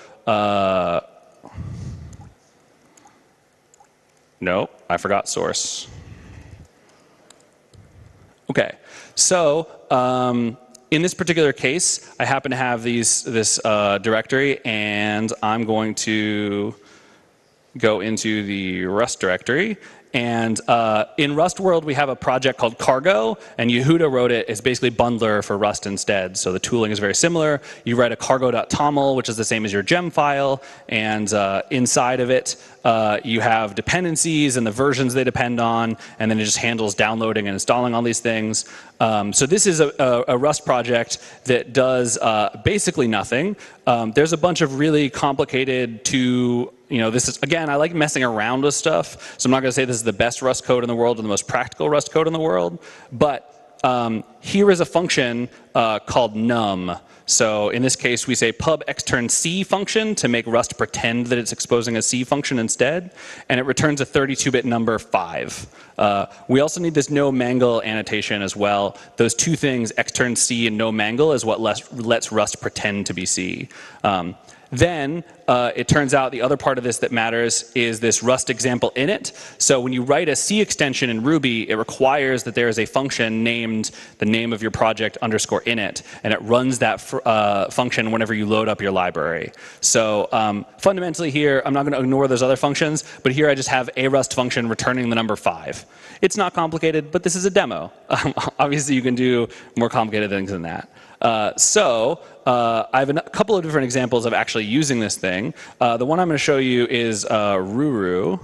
no, I forgot source. OK, so in this particular case, I happen to have this directory, and I'm going to go into the Rust directory. And in Rust world, we have a project called Cargo, and Yehuda wrote it. It's basically bundler for Rust instead. So the tooling is very similar. You write a cargo.toml, which is the same as your gem file, and inside of it, you have dependencies and the versions they depend on, and then it just handles downloading and installing all these things. So this is a Rust project that does basically nothing. There's a bunch of really complicated this is, again, I like messing around with stuff, so I'm not going to say this is the best Rust code in the world or the most practical Rust code in the world, but here is a function called num. So in this case, we say pub extern C function to make Rust pretend that it's exposing a C function instead, and it returns a 32-bit number 5. We also need this no mangle annotation as well. Those two things, extern C and no mangle, is what lets Rust pretend to be C. Then it turns out the other part of this that matters is this Rust example init. So when you write a C extension in Ruby, it requires that there is a function named the name of your project _init, and it runs that function whenever you load up your library. So fundamentally here, I'm not going to ignore those other functions, but here I just have a Rust function returning the number 5. It's not complicated, but this is a demo. Obviously, you can do more complicated things than that. I have a couple of different examples of actually using this thing. The one I'm going to show you is Ruru.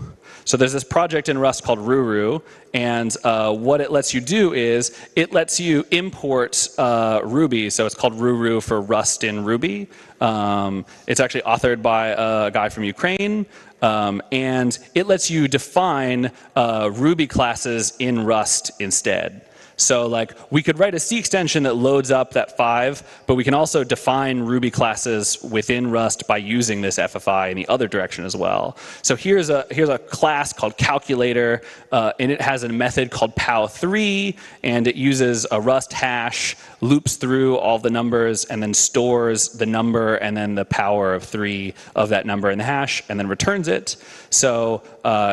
So there's this project in Rust called Ruru, and what it lets you do is it lets you import Ruby. So it's called Ruru for Rust in Ruby. It's actually authored by a guy from Ukraine. And it lets you define Ruby classes in Rust instead. So like we could write a C extension that loads up that 5, but we can also define Ruby classes within Rust by using this FFI in the other direction as well. So here's a class called calculator, and it has a method called pow3, and it uses a Rust hash, loops through all the numbers, and then stores the number and then the power of 3 of that number in the hash, and then returns it. So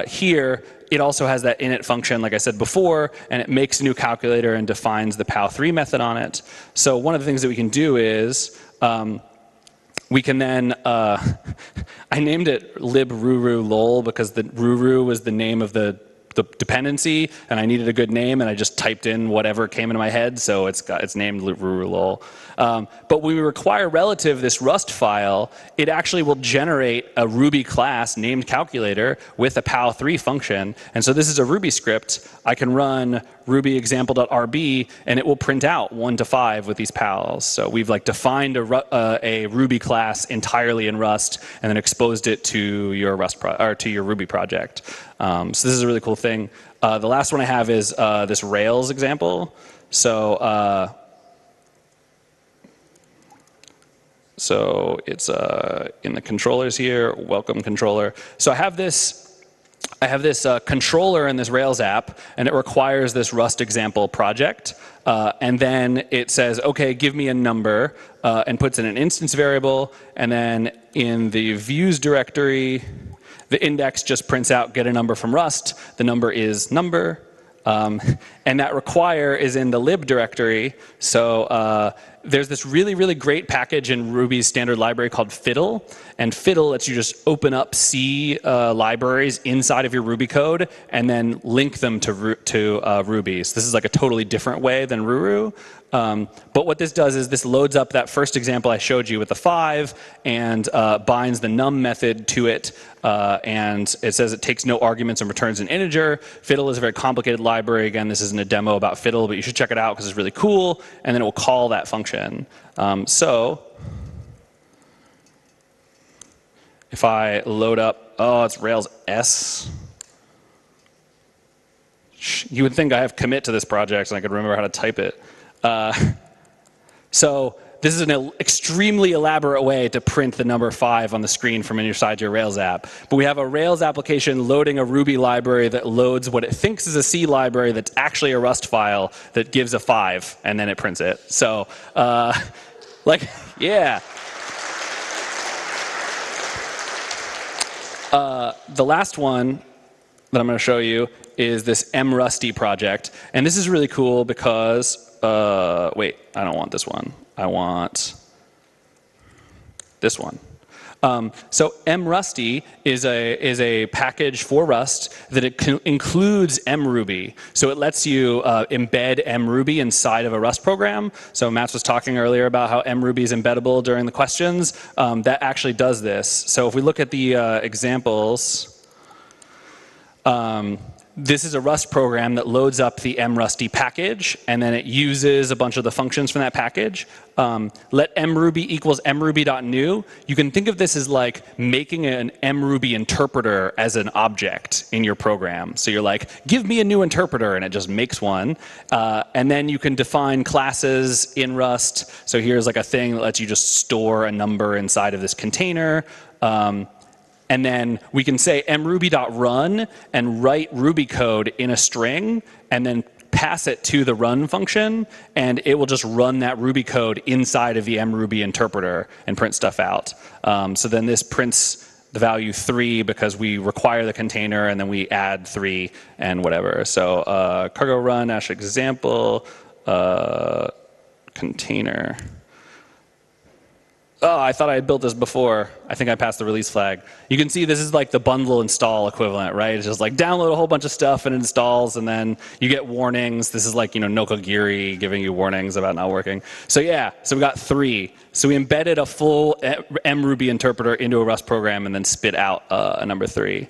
here, it also has that init function, like I said before, and it makes a new calculator and defines the pow3 method on it. So one of the things that we can do is we can then, I named it libruru lol because the ruru was the name of the dependency, and I needed a good name, and I just typed in whatever came into my head, so it's named ruru lol. But when we require relative this Rust file, it actually will generate a Ruby class named calculator with a pow3 function. And so this is a Ruby script. I can run ruby example.rb, and it will print out 1 to 5 with these pals. So we've like defined a Ruby class entirely in Rust, and then exposed it to your to your Ruby project. So this is a really cool thing. The last one I have is this Rails example. So it's in the controllers here, welcome controller. So I have this controller in this Rails app, and it requires this Rust example project. And then it says, OK, give me a number, and puts in an instance variable. And then in the views directory, the index just prints out get a number from Rust. The number is number. And that require is in the lib directory. So there's this really, really great package in Ruby's standard library called Fiddle. And Fiddle lets you just open up C libraries inside of your Ruby code and then link them to Ruby. So this is like a totally different way than Ruru. But what this does is this loads up that first example I showed you with the 5 and binds the num method to it. And it says it takes no arguments and returns an integer. Fiddle is a very complicated library. Again, this isn't a demo about Fiddle, but you should check it out because it's really cool. And then it will call that function. So if I load up, oh, it's Rails S. which you would think I have commit to this project and I could remember how to type it. So this is an extremely elaborate way to print the number 5 on the screen from inside your Rails app. But we have a Rails application loading a Ruby library that loads what it thinks is a C library that's actually a Rust file that gives a 5, and then it prints it. So, like, yeah. The last one that I'm going to show you is this mrusty project. And this is really cool because, wait, I don't want this one. I want this one. So mrusty is a package for Rust that includes mruby. So it lets you embed mruby inside of a Rust program. So Matt was talking earlier about how mruby is embeddable during the questions. That actually does this. So if we look at the examples, this is a Rust program that loads up the mrusty package, and then it uses a bunch of the functions from that package. Let mruby equals mruby.new. You can think of this as like making an mruby interpreter as an object in your program. So you're like, give me a new interpreter, and it just makes one. And then you can define classes in Rust. So here's like a thing that lets you just store a number inside of this container. And then we can say mruby.run and write Ruby code in a string and then pass it to the run function, and it will just run that Ruby code inside of the mruby interpreter and print stuff out. So then this prints the value 3 because we require the container, and then we add 3 and whatever. So cargo run example container. Oh, I thought I had built this before. I think I passed the release flag. You can see this is like the bundle install equivalent, right? It's just like download a whole bunch of stuff and it installs, and then you get warnings. This is like, you know, Nokogiri giving you warnings about not working. So yeah, so we got 3. So we embedded a full mruby interpreter into a Rust program and then spit out a number 3.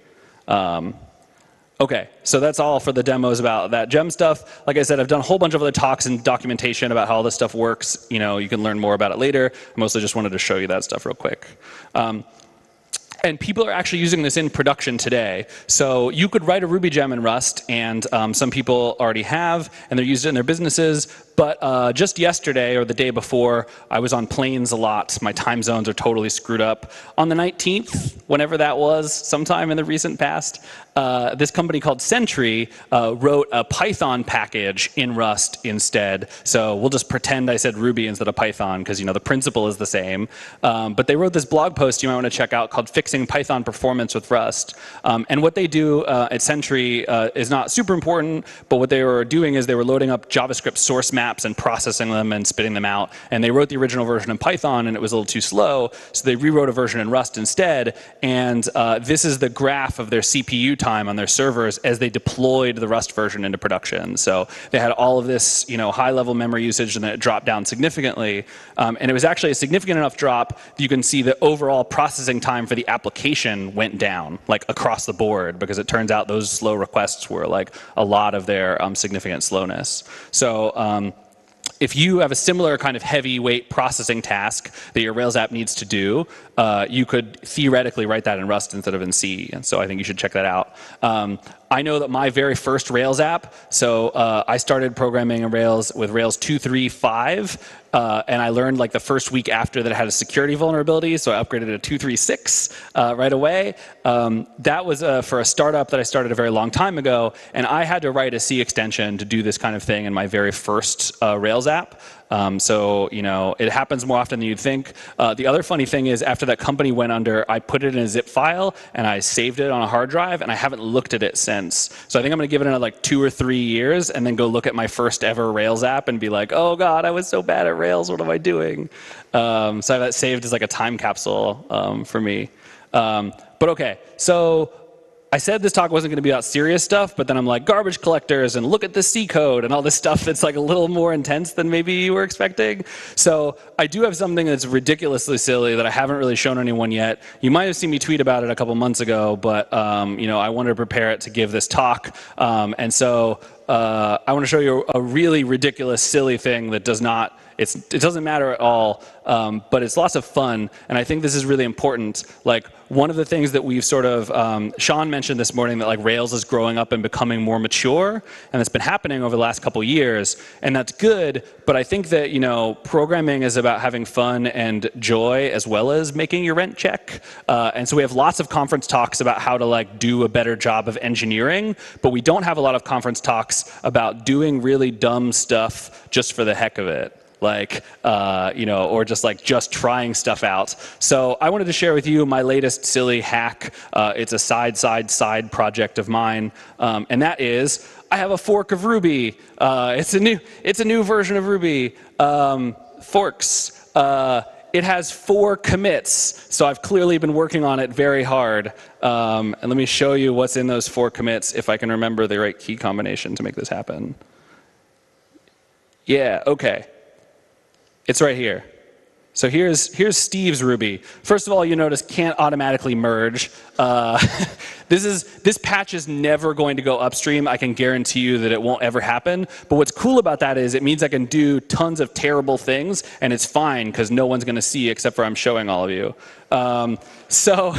Okay, so that's all for the demos about that gem stuff. Like I said, I've done a whole bunch of other talks and documentation about how all this stuff works. You know, you can learn more about it later. I mostly just wanted to show you that stuff real quick. And people are actually using this in production today. So you could write a Ruby gem in Rust, and some people already have, and they're used it in their businesses. But just yesterday or the day before, I was on planes a lot. My time zones are totally screwed up. On the 19th, whenever that was, sometime in the recent past, this company called Sentry wrote a Python package in Rust instead. So we'll just pretend I said Ruby instead of Python because, you know, the principle is the same. But they wrote this blog post you might want to check out called Fixing Python Performance with Rust. And what they do at Sentry is not super important, but what they were doing is they were loading up JavaScript source maps and processing them and spitting them out. And they wrote the original version in Python, and it was a little too slow, so they rewrote a version in Rust instead. And this is the graph of their CPU time on their servers as they deployed the Rust version into production. So they had all of this, you know, high-level memory usage, and then it dropped down significantly. And it was actually a significant enough drop that you can see the overall processing time for the application went down, like across the board, because it turns out those slow requests were like a lot of their significant slowness. So if you have a similar kind of heavyweight processing task that your Rails app needs to do, you could theoretically write that in Rust instead of in C. And so I think you should check that out. I know that my very first Rails app, so I started programming in Rails with Rails 2.3.5, and I learned like the first week after that it had a security vulnerability, so I upgraded to 2.3.6 right away. That was for a startup that I started a very long time ago, and I had to write a C extension to do this kind of thing in my very first Rails app. So, you know, it happens more often than you'd think. The other funny thing is after that company went under, I put it in a zip file and I saved it on a hard drive, and I haven't looked at it since. So I think I'm going to give it another like 2 or 3 years and then go look at my first ever Rails app and be like, oh God, I was so bad at Rails. What am I doing? So I have that saved as like a time capsule for me. But okay, so I said this talk wasn't going to be about serious stuff, but then I'm like, garbage collectors and look at the C code and all this stuff that's like a little more intense than maybe you were expecting. So I do have something that's ridiculously silly that I haven't really shown anyone yet. You might have seen me tweet about it a couple months ago, but you know, I wanted to prepare it to give this talk. And so I want to show you a really ridiculous, silly thing that does not it doesn't matter at all, but it's lots of fun. And I think this is really important. Like, one of the things that we've sort of, Sean mentioned this morning that like Rails is growing up and becoming more mature, and it's been happening over the last couple years, and that's good. But I think that, you know, programming is about having fun and joy as well as making your rent check. And so we have lots of conference talks about how to like do a better job of engineering, but we don't have a lot of conference talks about doing really dumb stuff just for the heck of it. Like, you know, or just trying stuff out. So I wanted to share with you my latest silly hack. It's a side project of mine, and that is I have a fork of Ruby. It's a new version of Ruby. Forks. It has 4 commits, so I've clearly been working on it very hard. And let me show you what's in those 4 commits if I can remember the right key combination to make this happen. Yeah, okay. It's right here. So here's Steve's Ruby. First of all, you notice can't automatically merge. This patch is never going to go upstream. I can guarantee you that it won't ever happen. But what's cool about that is it means I can do tons of terrible things, and it's fine because no one's going to see except for I'm showing all of you. So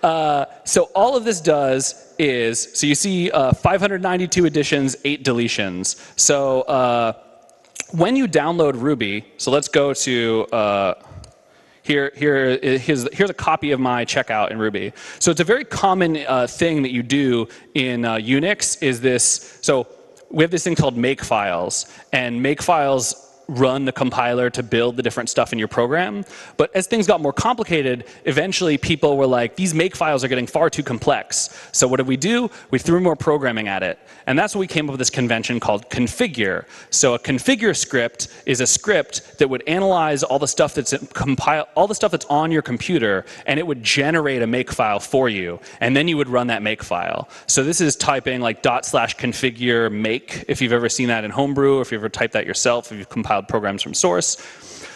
all of this does is, so you see 592 additions, 8 deletions. So when you download Ruby, so let's go to, here's a copy of my checkout in Ruby. So it's a very common thing that you do in Unix is this, so we have this thing called makefiles, and makefiles run the compiler to build the different stuff in your program. But as things got more complicated, eventually people were like, these makefiles are getting far too complex. So what did we do? We threw more programming at it. And that's what we came up with this convention called configure. So a configure script is a script that would analyze all the stuff that's on your computer, and it would generate a makefile for you. And then you would run that makefile. So this is typing like /configure make, if you've ever seen that in Homebrew, if you've ever typed that yourself, if you've compiled programs from source.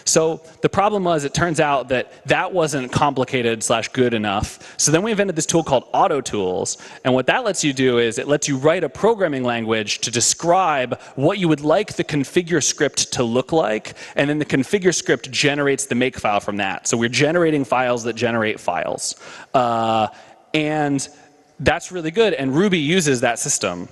So the problem was, it turns out that wasn't complicated / good enough. So then we invented this tool called AutoTools. And what that lets you do is it lets you write a programming language to describe what you would like the configure script to look like. And then the configure script generates the makefile from that. So we're generating files that generate files. And that's really good. And Ruby uses that system.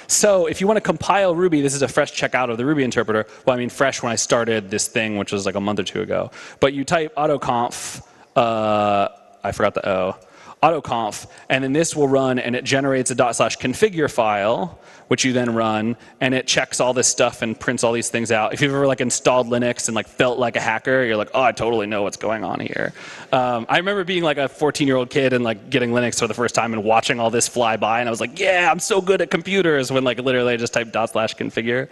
So if you want to compile Ruby, this is a fresh checkout of the Ruby interpreter. Well, I mean fresh when I started this thing, which was like a month or 2 ago. But you type autoconf, I forgot the O, autoconf, and then this will run, and it generates a /configure file, which you then run, and it checks all this stuff and prints all these things out. If you've ever like installed Linux and like felt like a hacker, you're like, oh, I totally know what's going on here. I remember being like a 14-year-old kid and like getting Linux for the first time and watching all this fly by, and I was like, yeah, I'm so good at computers, when like literally I just typed /configure.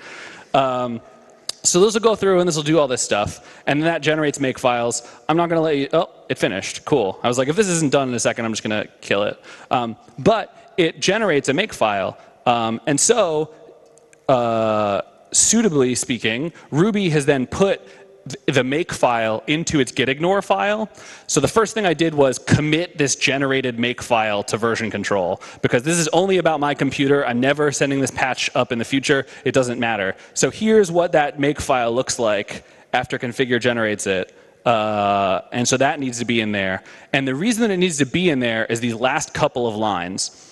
So those will go through, and this will do all this stuff, and then that generates makefiles. I'm not going to let you, oh, it finished, cool. I was like, if this isn't done in a second, I'm just going to kill it. But it generates a makefile. And so, suitably speaking, Ruby has then put the makefile into its gitignore file. So the first thing I did was commit this generated makefile to version control, because this is only about my computer. I'm never sending this patch up in the future. It doesn't matter. So here's what that makefile looks like after configure generates it. And so that needs to be in there. And the reason that it needs to be in there is these last couple of lines.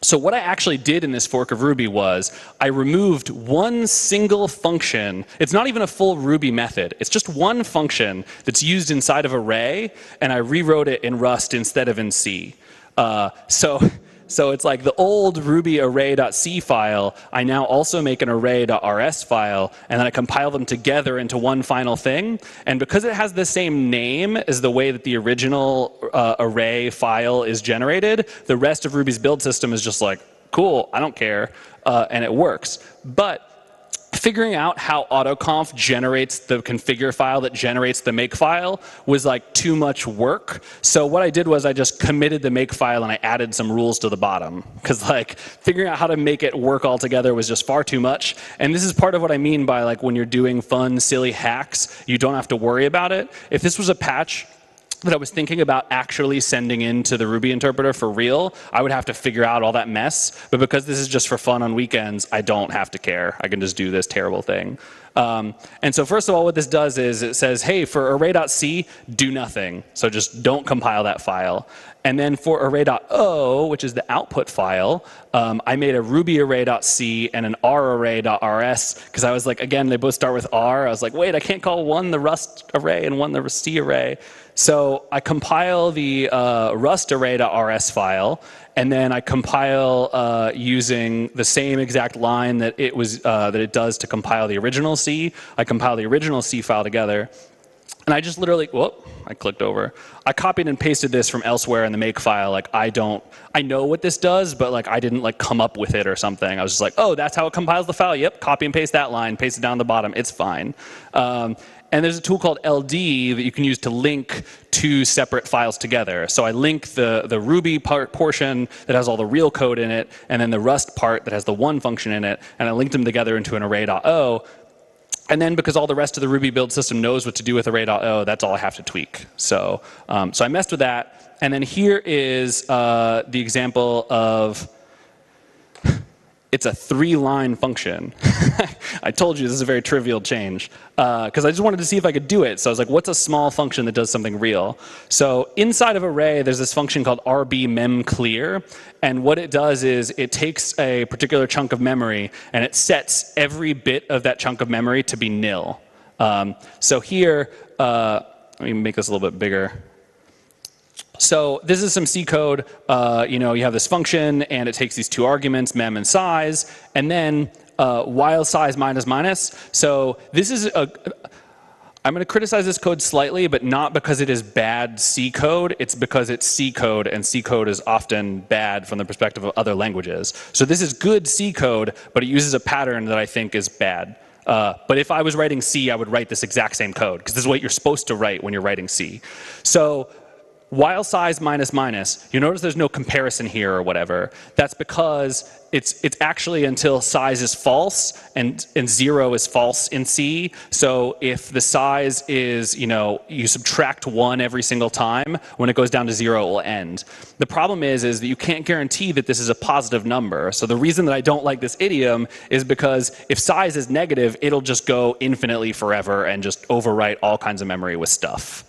So what I actually did in this fork of Ruby was I removed one single function. It's not even a full Ruby method. It's just one function that's used inside of array, and I rewrote it in Rust instead of in C. So it's like the old Ruby array.c file, I now also make an array.rs file, and then I compile them together into one final thing. And because it has the same name as the way that the original array file is generated, the rest of Ruby's build system is just like, cool, I don't care, and it works. But figuring out how autoconf generates the configure file that generates the makefile was like too much work. So what I did was I just committed the makefile and I added some rules to the bottom, because like figuring out how to make it work all together was just far too much. And this is part of what I mean by like when you're doing fun, silly hacks, you don't have to worry about it. If this was a patch that I was thinking about actually sending into the Ruby interpreter for real, I would have to figure out all that mess. But because this is just for fun on weekends, I don't have to care. I can just do this terrible thing. And so first of all, what this does is it says, hey, for array.c, do nothing. So just don't compile that file. And then for array.o, which is the output file, I made a Ruby array.c and an R array.rs, because I was like, again, they both start with R. I was like, wait, I can't call one the Rust array and one the C array. So I compile the Rust array.rs file, and then I compile using the same exact line that it does to compile the original C. I compile the original C file together. And I just literally, whoop, I clicked over. I copied and pasted this from elsewhere in the make file. Like I know what this does, but like I didn't like come up with it or something. I was just like, oh, that's how it compiles the file. Yep, copy and paste that line, paste it down the bottom. It's fine. And there's a tool called LD that you can use to link two separate files together. So I link the Ruby portion that has all the real code in it, and then the Rust part that has the one function in it, and I linked them together into an array.o. And then because all the rest of the Ruby build system knows what to do with array.o, that's all I have to tweak. So, so I messed with that. And then here is the example of, it's a 3-line function. I told you this is a very trivial change. Because I just wanted to see if I could do it. So I was like, what's a small function that does something real? So inside of array, there's this function called rbmemclear. And what it does is it takes a particular chunk of memory and it sets every bit of that chunk of memory to be nil. So here, let me make this a little bit bigger. So this is some C code. You know, you have this function and it takes these two arguments, mem and size, and then while size minus minus. So this is I'm going to criticize this code slightly, but not because it is bad C code. It's because it's C code, and C code is often bad from the perspective of other languages. So this is good C code, but it uses a pattern that I think is bad. But if I was writing C, I would write this exact same code, because this is what you're supposed to write when you're writing C. So while size minus minus, you notice there's no comparison here or whatever. That's because it's actually until size is false and 0 is false in C. So if the size is, you know, you subtract 1 every single time, when it goes down to 0, it will end. The problem is that you can't guarantee that this is a positive number. So the reason that I don't like this idiom is because if size is negative, it'll just go infinitely forever and just overwrite all kinds of memory with stuff.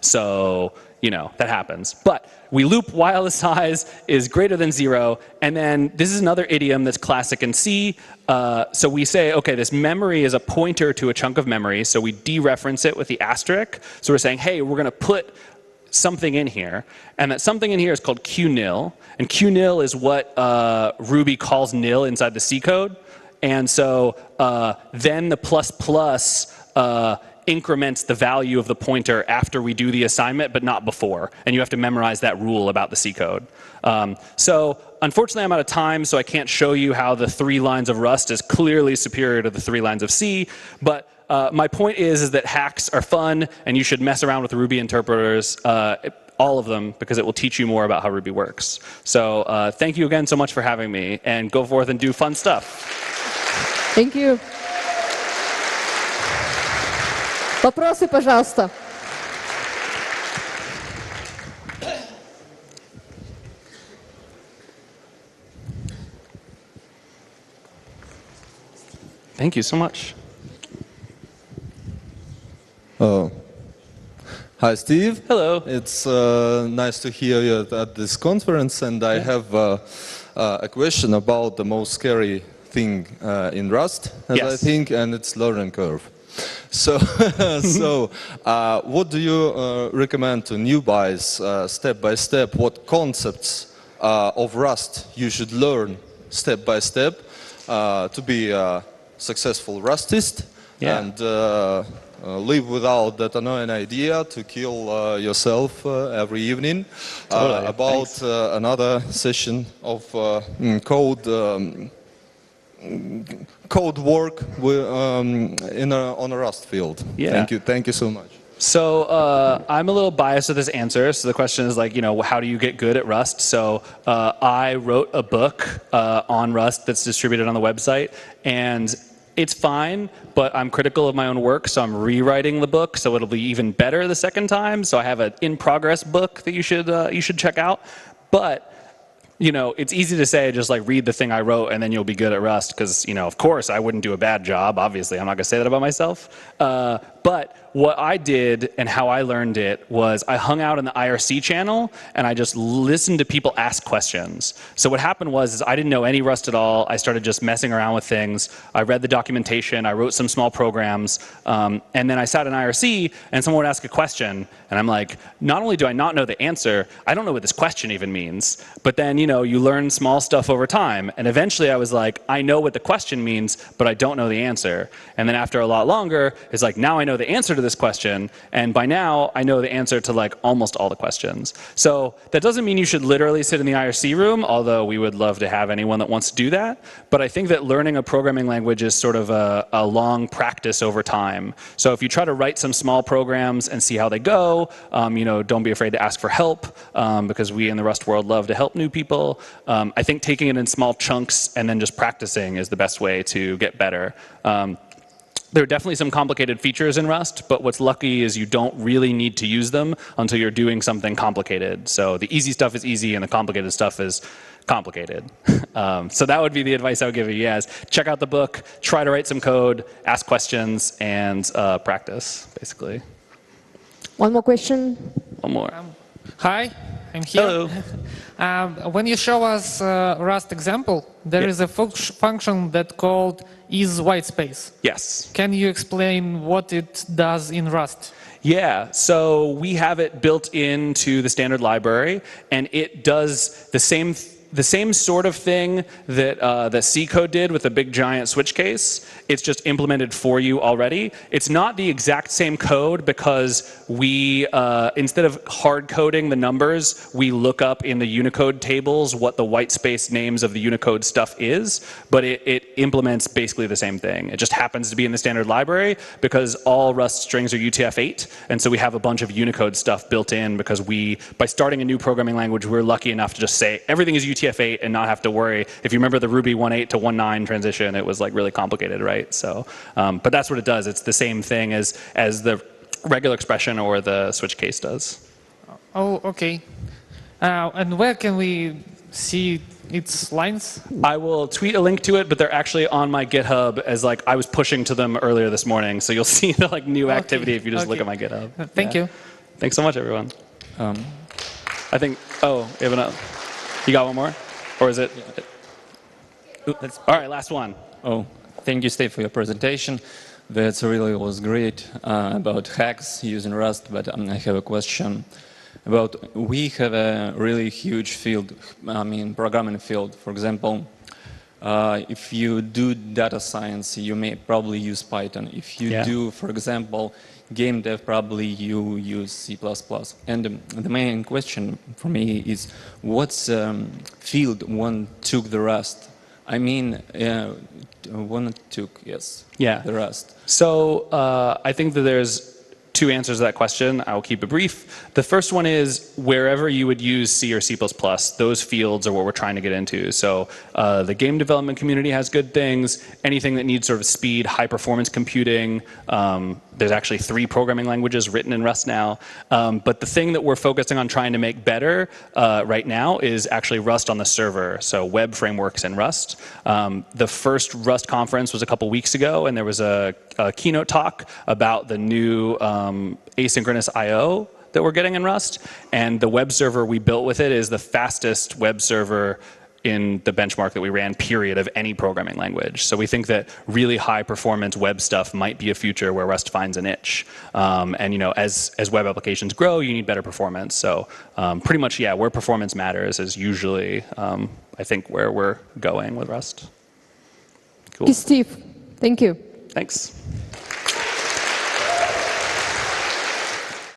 So you know, that happens. But we loop while the size is greater than 0, and then this is another idiom that's classic in C. So we say, okay, this memory is a pointer to a chunk of memory, so we dereference it with the asterisk. So we're saying, hey, we're going to put something in here, and that something in here is called qnil, and qnil is what Ruby calls nil inside the C code. And so then the plus plus increments the value of the pointer after we do the assignment, but not before. And you have to memorize that rule about the C code. So unfortunately, I'm out of time, so I can't show you how the 3 lines of Rust is clearly superior to the 3 lines of C. But my point is that hacks are fun, and you should mess around with Ruby interpreters, all of them, because it will teach you more about how Ruby works. So thank you again so much for having me, and go forth and do fun stuff. Thank you. Вопросы, пожалуйста. Thank you so much. Hi, Steve. Hello. It's nice to hear you at this conference, and I have a question about the most scary thing in Rust, as I think, and it's learning curve. So, what do you recommend to newbies, step by step? What concepts of Rust you should learn step by step to be a successful Rustist and live without that annoying idea to kill yourself every evening? Totally. About another session of code work on a Rust field. Yeah. Thank you so much. So I'm a little biased with this answer. So the question is, like, you know, how do you get good at Rust? So I wrote a book on Rust that's distributed on the website, and it's fine, but I'm critical of my own work, so I'm rewriting the book, so it'll be even better the second time. So I have an in-progress book that you should check out. But you know, it's easy to say just like read the thing I wrote and then you'll be good at Rust because, you know, of course I wouldn't do a bad job. Obviously, I'm not going to say that about myself. But what I did and how I learned it was I hung out in the IRC channel and I just listened to people ask questions. So what happened was I didn't know any Rust at all. I started just messing around with things. I read the documentation. I wrote some small programs. And then I sat in IRC and someone would ask a question. And I'm like, not only do I not know the answer, I don't know what this question even means. But then, you know, you learn small stuff over time. And eventually I was like, I know what the question means, but I don't know the answer. And then after a lot longer, it's like, now I know the answer to this question. And by now, I know the answer to like almost all the questions. So that doesn't mean you should literally sit in the IRC room, although we would love to have anyone that wants to do that. But I think that learning a programming language is sort of a long practice over time. So if you try to write some small programs and see how they go, you know, don't be afraid to ask for help because we in the Rust world love to help new people. I think taking it in small chunks and then just practicing is the best way to get better. There are definitely some complicated features in Rust, but what's lucky is you don't really need to use them until you're doing something complicated. So the easy stuff is easy and the complicated stuff is complicated. So that would be the advice I would give you, yes. Check out the book, try to write some code, ask questions, and practice, basically. One more question. One more. Hi, I'm here. Hello. When you show us Rust example, there is a function that called isWhitespace. Yes. Can you explain what it does in Rust? Yeah, so we have it built into the standard library, and it does the same sort of thing that that C code did with the big giant switch case. It's just implemented for you already. It's not the exact same code because we, instead of hard coding the numbers, we look up in the Unicode tables what the white space names of the Unicode stuff is, but it implements basically the same thing. It just happens to be in the standard library because all Rust strings are UTF-8, and so we have a bunch of Unicode stuff built in because by starting a new programming language, we're lucky enough to just say everything is UTF-8 and not have to worry. If you remember the Ruby 1.8 to 1.9 transition, it was like really complicated, right? So, but that's what it does. It's the same thing as the regular expression or the switch case does. Oh, okay. And where can we see its lines? I will tweet a link to it, but they're actually on my GitHub as like I was pushing to them earlier this morning. So you'll see the like new activity if you just look at my GitHub. Thank you. Thanks so much, everyone. I think. Oh, you got one more, or is it? All right, last one. Oh, thank you, Steve, for your presentation. That really was great about hacks using Rust, but I have a question about, we have a really huge field, programming field. For example, if you do data science, you may probably use Python. If you do, for example, game dev, probably you use C++. And the main question for me is, what's field one took the Rust? I mean, one took, the Rust. So I think that there's two answers to that question. I'll keep it brief. The first one is wherever you would use C or C++, those fields are what we're trying to get into. So the game development community has good things. Anything that needs sort of speed, high performance computing. There's actually 3 programming languages written in Rust now. But the thing that we're focusing on trying to make better right now is actually Rust on the server, so web frameworks in Rust. The first Rust conference was a couple weeks ago, and there was a keynote talk about the new asynchronous I/O that we're getting in Rust. And the web server we built with it is the fastest web server in the benchmark that we ran, period, of any programming language. So we think that really high performance web stuff might be a future where Rust finds a niche. And you know, as web applications grow, you need better performance. So pretty much, yeah, where performance matters is usually, I think, where we're going with Rust. Cool. Steve, thank you. Thanks.